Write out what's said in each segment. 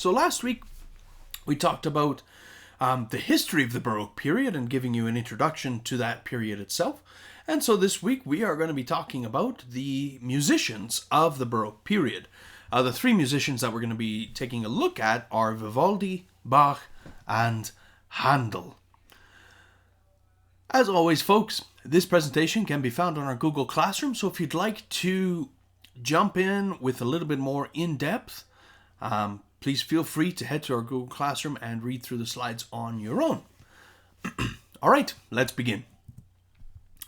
So last week we talked about the history of the Baroque period and giving you an introduction to that period itself. And so this week we are going to be talking about the musicians of the Baroque period. The three musicians that we're going to be taking a look at are Vivaldi, Bach, and Handel. As always, folks, this presentation can be found on our Google Classroom, so if you'd like to jump in with a little bit more in-depth, please feel free to head to our Google Classroom and read through the slides on your own. All right, let's begin.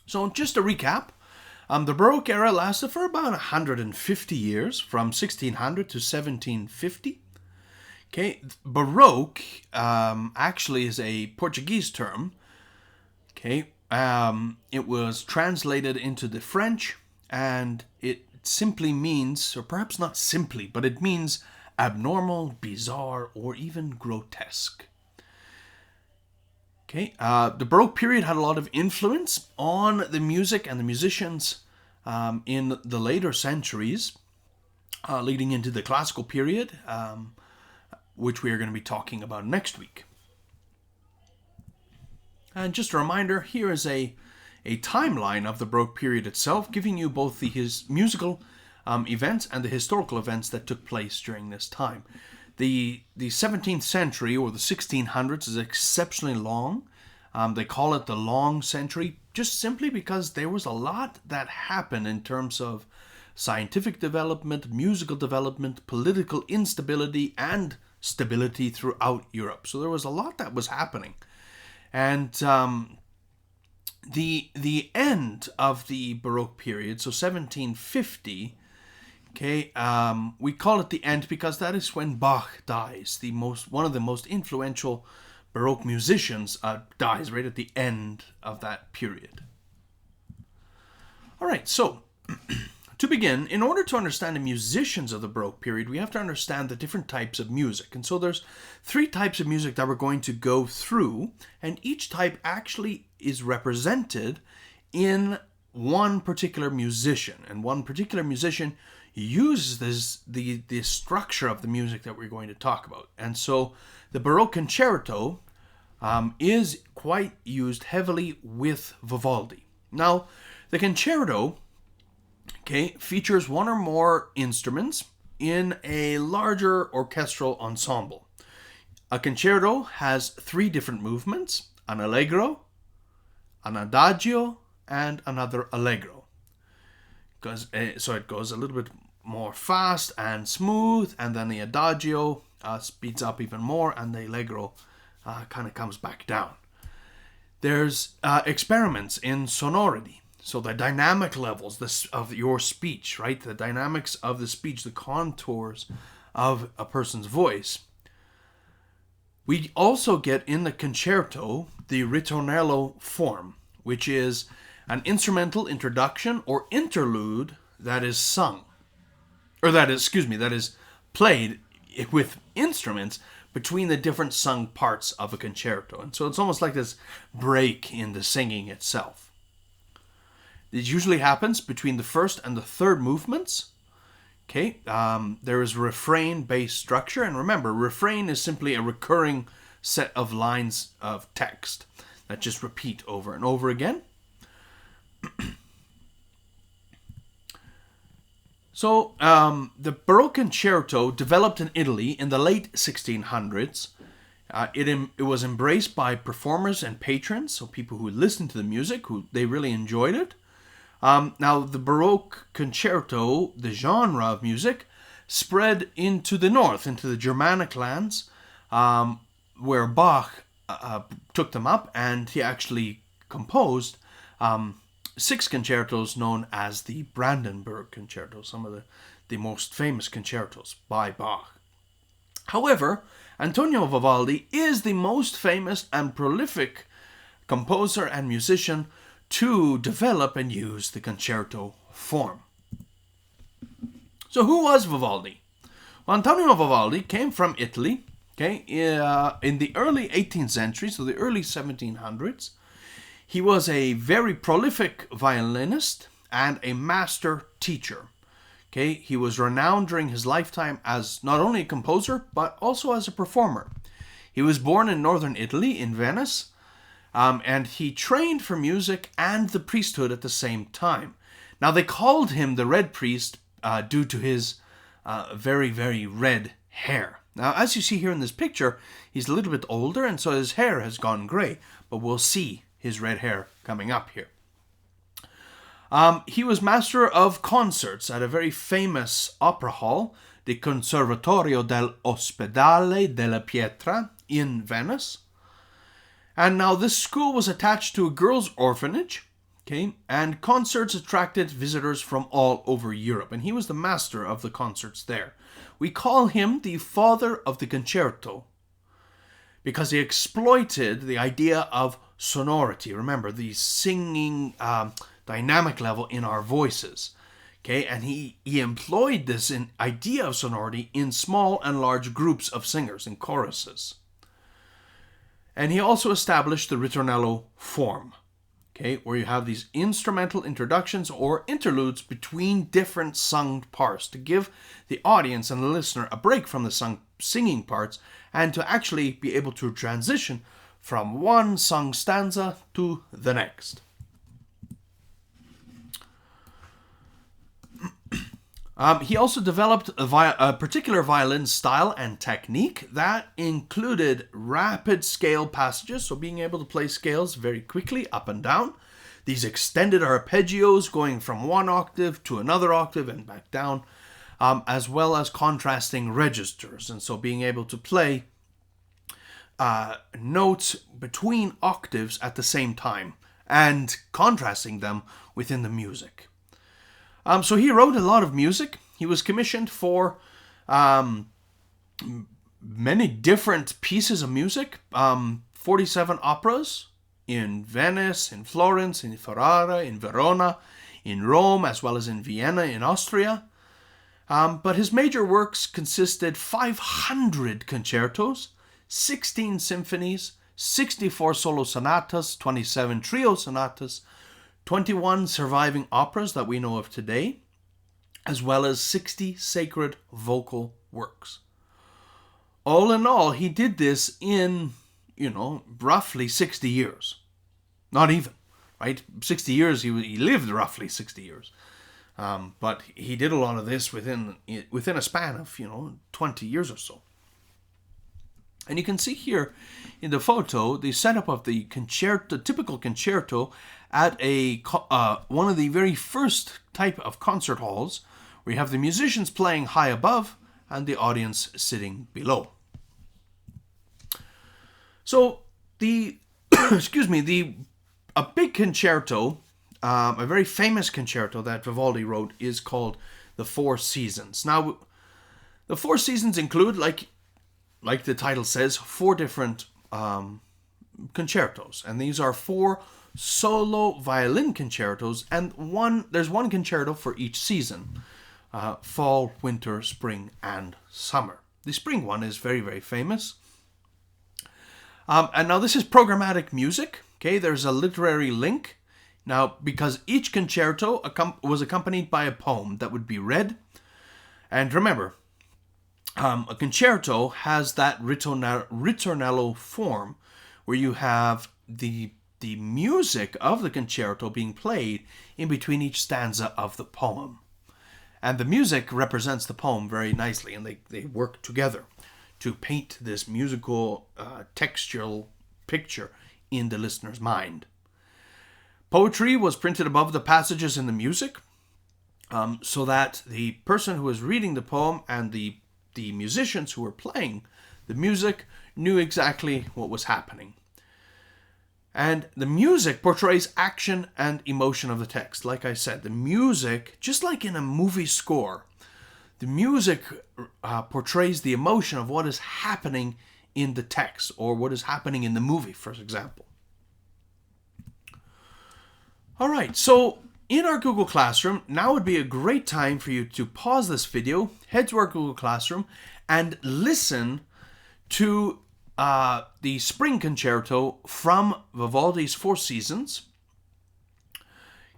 So just to recap, the Baroque era lasted for about 150 years, from 1600 to 1750. Okay, Baroque actually is a Portuguese term. Okay, it was translated into the French, and it simply means, or perhaps not simply, but it means abnormal, bizarre, or even grotesque. Okay, the Baroque period had a lot of influence on the music and the musicians in the later centuries, leading into the classical period, which we are going to be talking about next week. And just a reminder, here is a timeline of the Baroque period itself, giving you both his musical events and the historical events that took place during this time. The 17th century, or the 1600s, is exceptionally long. They call it the long century, just simply because there was a lot that happened in terms of scientific development, musical development, political instability, and stability throughout Europe. So there was a lot that was happening. And the end of the Baroque period, so 1750, okay, we call it the end because that is when Bach dies. One of the most influential Baroque musicians dies right at the end of that period. All right, so to begin, in order to understand the musicians of the Baroque period, we have to understand the different types of music. And so there's three types of music that we're going to go through, and each type actually is represented in one particular musician. And one particular musician uses the structure of the music that we're going to talk about. And so the Baroque concerto is quite used heavily with Vivaldi. Now, the concerto, okay, features one or more instruments in a larger orchestral ensemble. A concerto has three different movements: an allegro, an adagio, and another allegro. So it goes a little bit more fast and smooth, and then the adagio speeds up even more, and the allegro kind of comes back down. There's experiments in sonority. So the dynamic levels of your speech, right? The dynamics of the speech, the contours of a person's voice. We also get in the concerto the ritornello form, which is an instrumental introduction or interlude that is sung. That is played with instruments between the different sung parts of a concerto. And so it's almost like this break in the singing itself. It usually happens between the first and the third movements. Okay, there is refrain-based structure, and remember, refrain is simply a recurring set of lines of text that just repeat over and over again. So, the Baroque concerto developed in Italy in the late 1600s. It was embraced by performers and patrons, so people who listened to the music, they really enjoyed it. Now, the Baroque concerto, the genre of music, spread into the north, into the Germanic lands, where Bach took them up, and he actually composed 6 concertos known as the Brandenburg Concerto, some of the most famous concertos by Bach. However, Antonio Vivaldi is the most famous and prolific composer and musician to develop and use the concerto form. So who was Vivaldi? Well, Antonio Vivaldi came from Italy, okay, in the early 18th century, so the early 1700s. He was a very prolific violinist and a master teacher. Okay, he was renowned during his lifetime as not only a composer, but also as a performer. He was born in northern Italy, in Venice, and he trained for music and the priesthood at the same time. Now, they called him the Red Priest due to his very, very red hair. Now, as you see here in this picture, he's a little bit older, and so his hair has gone gray, but we'll see his red hair coming up here. He was master of concerts at a very famous opera hall, the Conservatorio dell'Ospedale della Pietra in Venice. And now this school was attached to a girls' orphanage, okay, and concerts attracted visitors from all over Europe, and he was the master of the concerts there. We call him the father of the concerto because he exploited the idea of sonority. Remember, the singing dynamic level in our voices. Okay, and he employed this idea of sonority in small and large groups of singers, in choruses. And he also established the ritornello form, okay, where you have these instrumental introductions or interludes between different sung parts to give the audience and the listener a break from the singing parts and to actually be able to transition from one sung stanza to the next. He also developed a particular violin style and technique that included rapid scale passages, so being able to play scales very quickly up and down. These extended arpeggios going from one octave to another octave and back down, as well as contrasting registers, and so being able to play notes between octaves at the same time and contrasting them within the music. So he wrote a lot of music. He was commissioned for many different pieces of music, 47 operas in Venice, in Florence, in Ferrara, in Verona, in Rome, as well as in Vienna, in Austria. But his major works consisted 500 concertos, 16 symphonies, 64 solo sonatas, 27 trio sonatas, 21 surviving operas that we know of today, as well as 60 sacred vocal works. All in all, he did this in, roughly 60 years. Not even, right? 60 years, he lived roughly 60 years. But he did a lot of this within a span of, 20 years or so. And you can see here in the photo the setup of the concerto, typical concerto, at one of the very first type of concert halls, where you have the musicians playing high above and the audience sitting below. So a big concerto, a very famous concerto that Vivaldi wrote, is called the Four Seasons. Now, the Four Seasons include, like the title says, 4 different concertos, and these are 4 solo violin concertos, and there's one concerto for each season: fall, winter, spring, and summer. The spring one is very, very famous. And now this is programmatic music. Okay, there's a literary link. Now, because each concerto was accompanied by a poem that would be read. And remember, a concerto has that ritornello form, where you have the music of the concerto being played in between each stanza of the poem. And the music represents the poem very nicely, and they work together to paint this musical textual picture in the listener's mind. Poetry was printed above the passages in the music, so that the person who was reading the poem and the musicians who were playing the music knew exactly what was happening. And the music portrays action and emotion of the text. Like I said, the music, just like in a movie score, the music portrays the emotion of what is happening in the text, or what is happening in the movie, for example. All right, so in our Google Classroom, now would be a great time for you to pause this video, head to our Google Classroom, and listen to the Spring Concerto from Vivaldi's Four Seasons.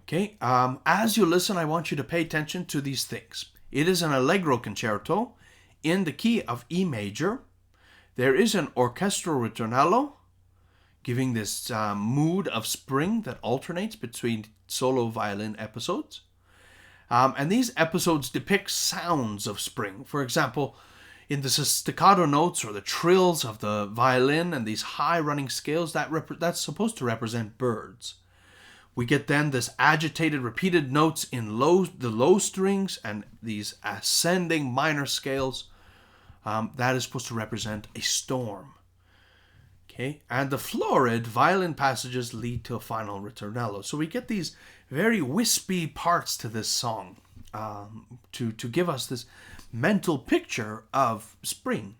Okay, as you listen, I want you to pay attention to these things. It is an allegro concerto in the key of E major. There is an orchestral ritornello, giving this mood of spring that alternates between solo violin episodes. And these episodes depict sounds of spring. For example, in the staccato notes or the trills of the violin and these high running scales, that's supposed to represent birds. We get then this agitated repeated notes in the low strings and these ascending minor scales. That is supposed to represent a storm. Okay, and the florid violin passages lead to a final ritornello. So we get these very wispy parts to this song to give us this mental picture of spring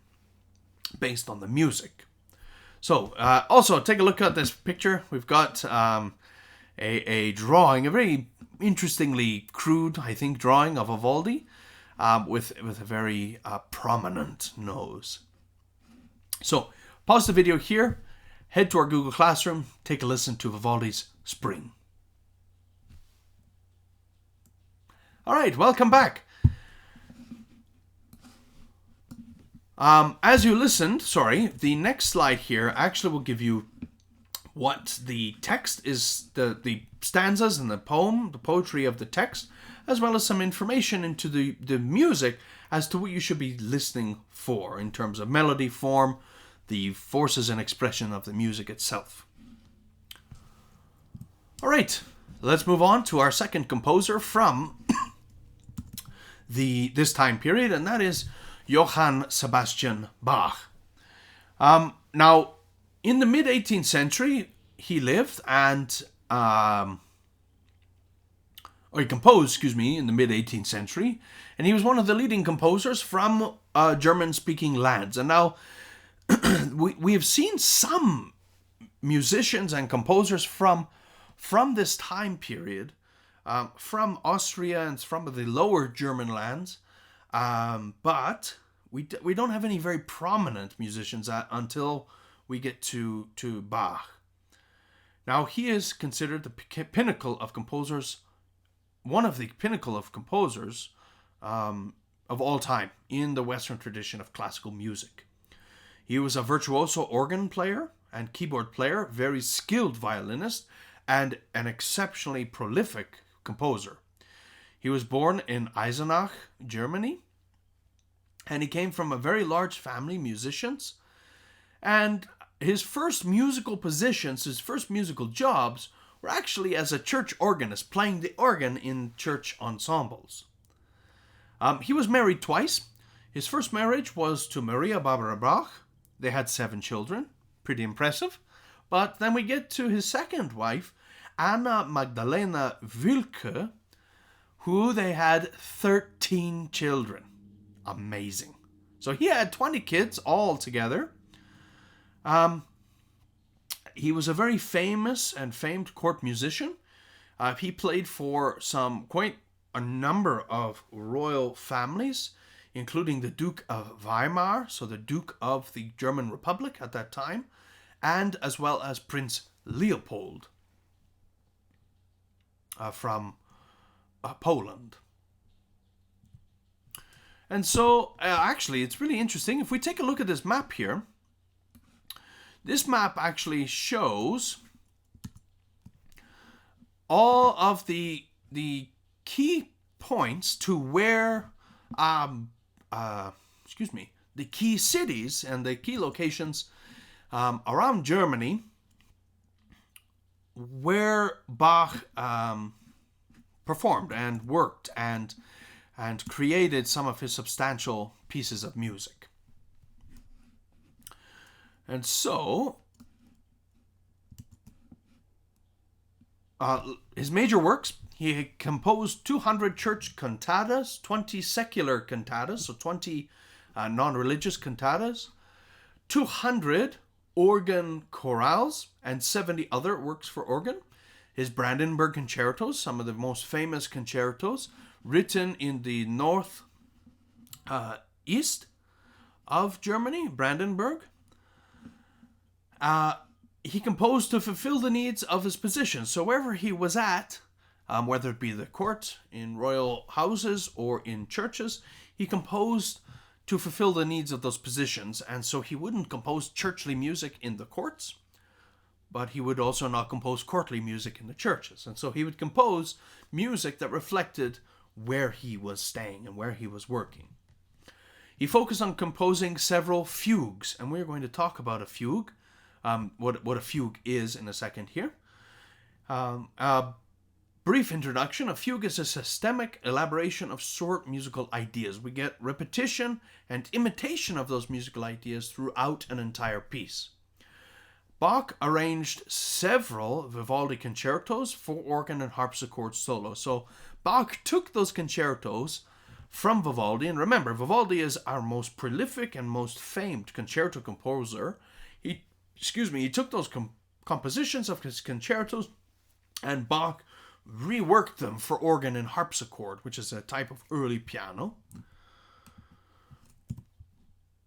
based on the music. So also take a look at this picture. We've got a drawing, a very interestingly crude, I think, drawing of Vivaldi with a very prominent nose. So pause the video here, head to our Google Classroom, take a listen to Vivaldi's Spring. All right, welcome back. As you listened, the next slide here actually will give you what the text is, the stanzas and the poetry of the text, as well as some information into the music as to what you should be listening for in terms of melody, form, the forces and expression of the music itself. All right, let's move on to our second composer from this time period, and that is Johann Sebastian Bach. Now, in the mid-18th century, he lived and he composed, in the mid-18th century, and he was one of the leading composers from German-speaking lands. And now we have seen some musicians and composers from this time period, from Austria and from the lower German lands, but we don't have any very prominent musicians until we get to Bach. Now he is considered the pinnacle of composers, one of the pinnacle of composers of all time in the Western tradition of classical music. He was a virtuoso organ player and keyboard player, very skilled violinist, and an exceptionally prolific composer. He was born in Eisenach, Germany, and he came from a very large family of musicians. And his first musical positions, his first musical jobs, were actually as a church organist, playing the organ in church ensembles. He was married twice. His first marriage was to Maria Barbara Bach. They had 7 children. Pretty impressive. But then we get to his second wife, Anna Magdalena Wilke, who they had 13 children. Amazing. So he had 20 kids all together. He was a very famous and famed court musician. He played for quite a number of royal families, including the Duke of Weimar, so the Duke of the German Republic at that time, and as well as Prince Leopold from Poland. And so, actually, it's really interesting. If we take a look at this map here, this map actually shows all of the key points to where, the key cities and the key locations around Germany where Bach performed and worked and created some of his substantial pieces of music. And so, his major works, he composed 200 church cantatas, 20 secular cantatas, so 20 non-religious cantatas, 200 organ chorales, and 70 other works for organ. His Brandenburg concertos, some of the most famous concertos, written in the north east of Germany, Brandenburg. He composed to fulfill the needs of his position. So wherever he was at, whether it be the court, in royal houses, or in churches. He composed to fulfill the needs of those positions, and so he wouldn't compose churchly music in the courts, but he would also not compose courtly music in the churches. And so he would compose music that reflected where he was staying and where he was working. He focused on composing several fugues, and we're going to talk about a fugue, what a fugue is in a second here. Brief introduction. A fugue is a systemic elaboration of short musical ideas. We get repetition and imitation of those musical ideas throughout an entire piece. Bach arranged several Vivaldi concertos for organ and harpsichord solo. So Bach took those concertos from Vivaldi, and remember, Vivaldi is our most prolific and most famed concerto composer. He took those compositions of his concertos, and Bach reworked them for organ and harpsichord, which is a type of early piano.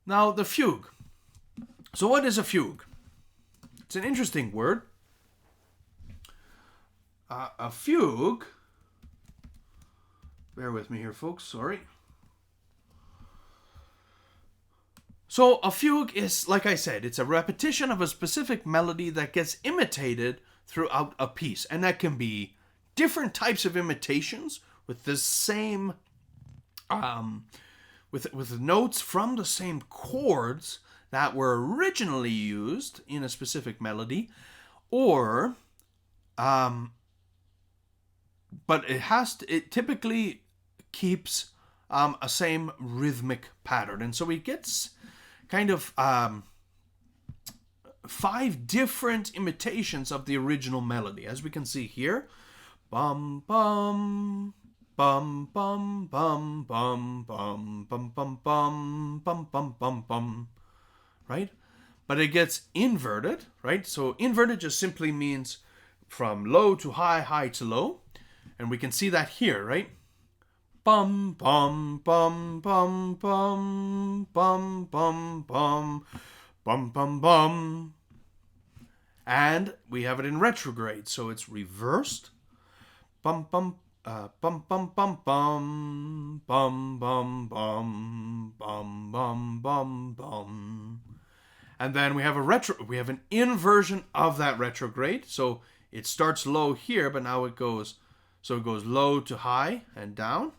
Now, the fugue. So what is a fugue? It's an interesting word. A fugue, bear with me here, folks, sorry. So a fugue is, like I said, it's a repetition of a specific melody that gets imitated throughout a piece, and that can be different types of imitations with the same, with notes from the same chords that were originally used in a specific melody, or, but it typically keeps a same rhythmic pattern, and so it gets kind of 5 different imitations of the original melody, as we can see here. Bum bum bum bum bum bum bum bum bum bum bum bum bum bum, right? But it gets inverted, right? So inverted just simply means from low to high, high to low, and we can see that here, right? Bum bum bum bum bum bum bum bum bum bum bum, and we have it in retrograde, so it's reversed. Bum bum bum bum bum bum bum bum bum bum bum bum bum, and then we have an inversion of that retrograde. So it starts low here, but now it goes low to high and down.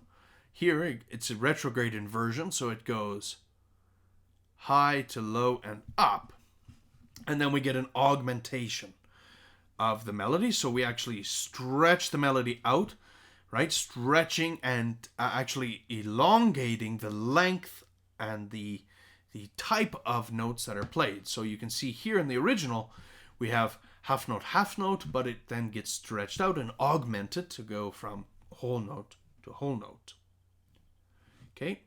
Here it's a retrograde inversion, so it goes high to low and up, and then we get an augmentation of the melody. So we actually stretch the melody out, right? Stretching and actually elongating the length and the type of notes that are played. So you can see here in the original, we have half note, but it then gets stretched out and augmented to go from whole note to whole note. Okay?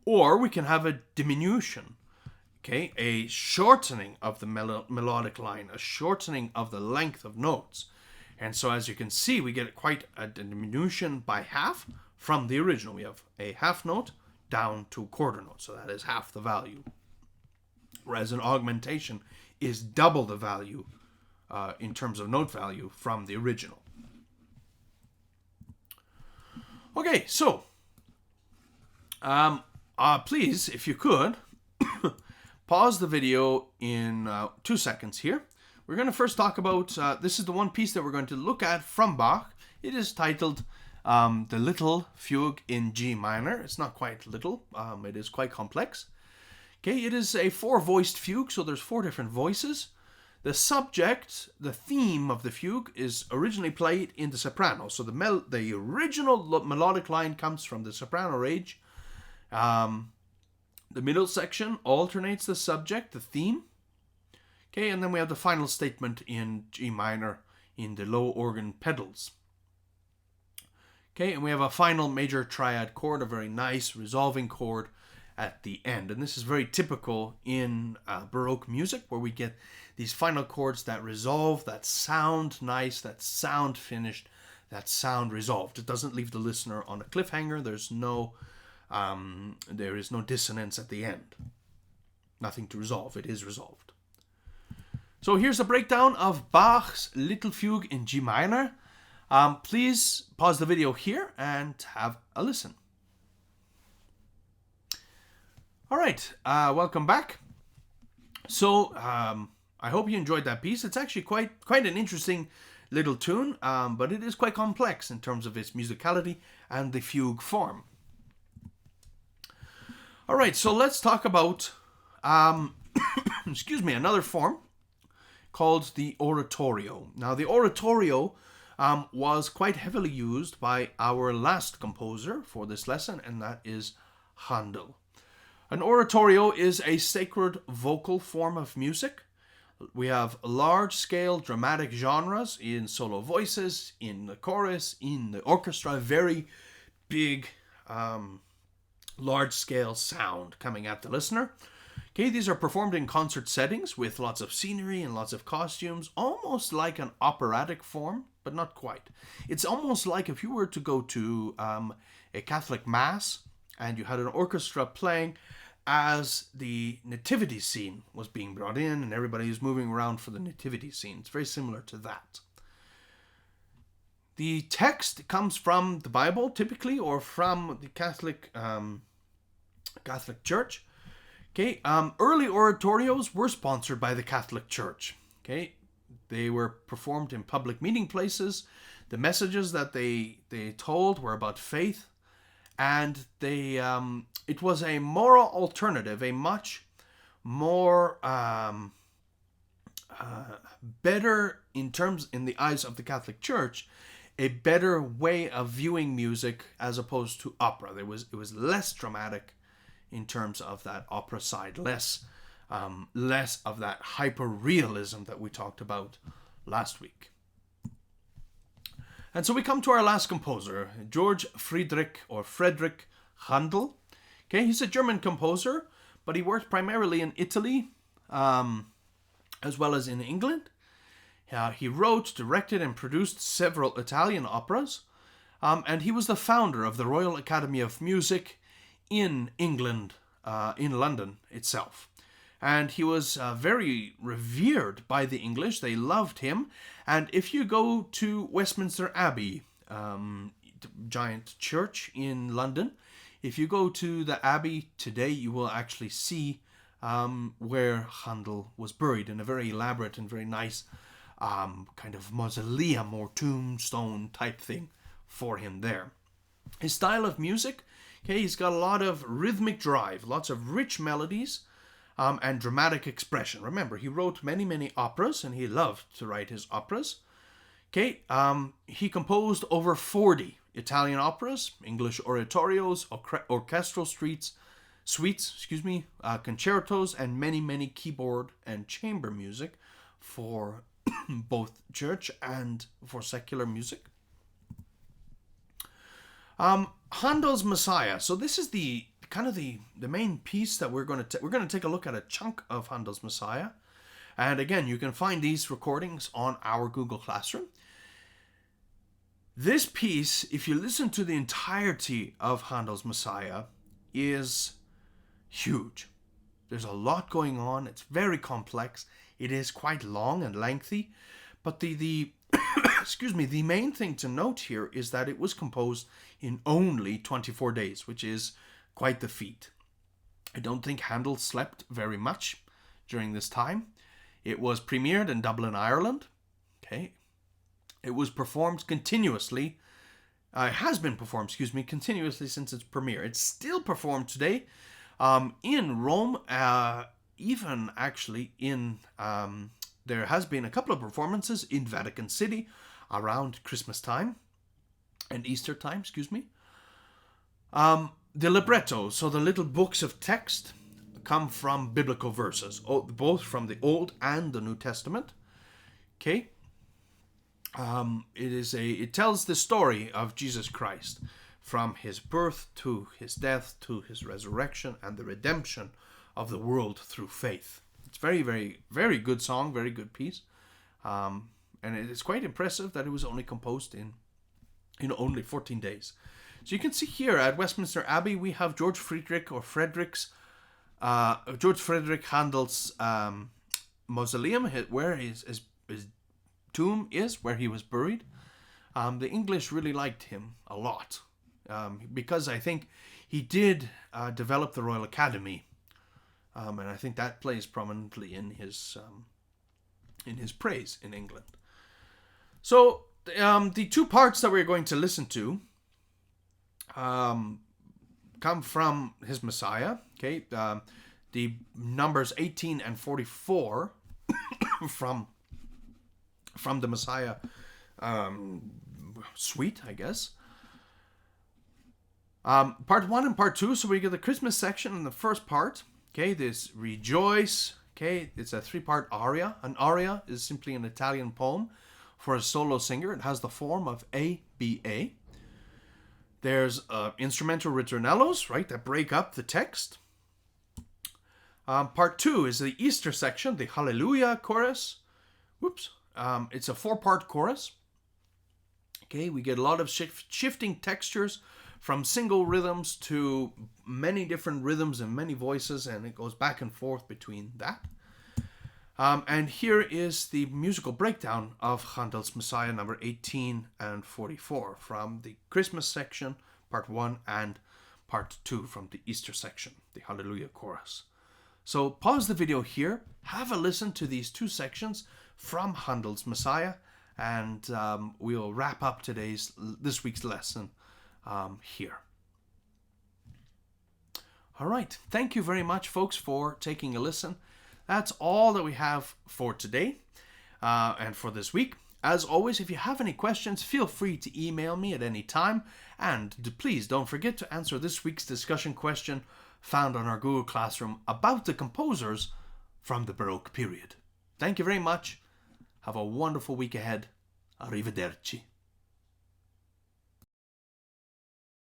Or we can have a diminution. Okay, a shortening of the melodic line, a shortening of the length of notes. And so as you can see, we get quite a diminution by half from the original. We have a half note down to a quarter note, so that is half the value. Whereas an augmentation is double the value in terms of note value from the original. Okay, so please, if you could, pause the video in 2 seconds here. We're going to first talk about, this is the one piece that we're going to look at from Bach. It is titled The Little Fugue in G minor. It's not quite little, it is quite complex. Okay, it is a 4-voiced fugue, so there's 4 different voices. The subject, the theme of the fugue, is originally played in the soprano. So the original melodic line comes from the soprano range. The middle section alternates the subject, the theme. Okay, and then we have the final statement in G minor in the low organ pedals. Okay, and we have a final major triad chord, a very nice resolving chord at the end. And this is very typical in Baroque music, where we get these final chords that resolve, that sound nice, that sound finished, that sound resolved. It doesn't leave the listener on a cliffhanger. There is no dissonance at the end. Nothing to resolve. It is resolved. So here's a breakdown of Bach's Little Fugue in G minor. Please pause the video here and have a listen. All right, welcome back. So I hope you enjoyed that piece. It's actually quite an interesting little tune, but it is quite complex in terms of its musicality and the fugue form. All right, so let's talk about another form called the oratorio. Now, the oratorio was quite heavily used by our last composer for this lesson, and that is Handel. An oratorio is a sacred vocal form of music. We have large-scale dramatic genres in solo voices, in the chorus, in the orchestra, very big, large-scale sound coming at the listener. Okay, these are performed in concert settings with lots of scenery and lots of costumes, almost like an operatic form, but not quite. It's almost like if you were to go to a Catholic Mass and you had an orchestra playing as the nativity scene was being brought in and everybody is moving around for the nativity scene. It's very similar to that. The text comes from the Bible, typically, or from the Catholic Church. Okay, early oratorios were sponsored by the Catholic Church. Okay, they were performed in public meeting places. The messages that they told were about faith, and it was a moral alternative, a much more better in the eyes of the Catholic Church, a better way of viewing music as opposed to opera. It was less dramatic in terms of that opera side, less of that hyper-realism that we talked about last week. And so we come to our last composer, George Friedrich Handel. Okay, he's a German composer, but he worked primarily in Italy, as well as in England. He wrote, directed, and produced several Italian operas, and he was the founder of the Royal Academy of Music in England, in London itself. And he was very revered by the English. They loved him. And if you go to Westminster Abbey, giant church in London, if you go to the Abbey today, you will actually see where Handel was buried in a very elaborate and very nice kind of mausoleum or tombstone type thing for him there. His style of music, okay, he's got a lot of rhythmic drive, lots of rich melodies, and dramatic expression. Remember, he wrote many operas, and he loved to write his operas. Okay, he composed over 40 Italian operas, English oratorios, orchestral suites, concertos, and many keyboard and chamber music for both church and for secular music. Handel's Messiah. So this is the main piece that we're going to take a look at a chunk of Handel's Messiah. And again, you can find these recordings on our Google Classroom. This piece, if you listen to the entirety of Handel's Messiah, is huge. There's a lot going on. It's very complex. It is quite long and lengthy. But the the main thing to note here is that it was composed in only 24 days, which is quite the feat. I don't think Handel slept very much during this time. It was premiered in Dublin, Ireland. Okay. It was performed continuously. Has been performed, continuously since its premiere. It's still performed today in Rome, even actually in... there has been a couple of performances in Vatican City around Christmas time and Easter time, The libretto, so the little books of text, come from biblical verses, both from the Old and the New Testament. Okay. It tells the story of Jesus Christ from his birth to his death to his resurrection and the redemption of the world through faith. It's very good song, very good piece. And it is quite impressive that it was only composed in only 14 days. So you can see here at Westminster Abbey, we have George Friedrich Handel's mausoleum, where his tomb is, where he was buried, the English really liked him a lot, because I think he did develop the Royal Academy, and I think that plays prominently in his praise in England. So the two parts that we're going to listen to come from his Messiah. Okay, the numbers 18 and 44 from the Messiah suite, I guess. Part 1 and part 2. So we get the Christmas section in the first part. Okay, this Rejoice. Okay, it's a 3-part aria. An aria is simply an Italian poem for a solo singer. It has the form of ABA. There's instrumental ritornellos, right, that break up the text. Part 2 is the Easter section, the Hallelujah chorus. Whoops. It's a 4-part chorus. Okay, we get a lot of shifting textures from single rhythms to many different rhythms and many voices, and it goes back and forth between that. And here is the musical breakdown of Handel's Messiah number 18 and 44 from the Christmas section, part 1, and part 2 from the Easter section, the Hallelujah chorus. So pause the video here, have a listen to these two sections from Handel's Messiah, and we'll wrap up this week's lesson here. All right, thank you very much, folks, for taking a listen. That's all that we have for today and for this week. As always, if you have any questions, feel free to email me at any time. And please don't forget to answer this week's discussion question found on our Google Classroom about the composers from the Baroque period. Thank you very much. Have a wonderful week ahead. Arrivederci.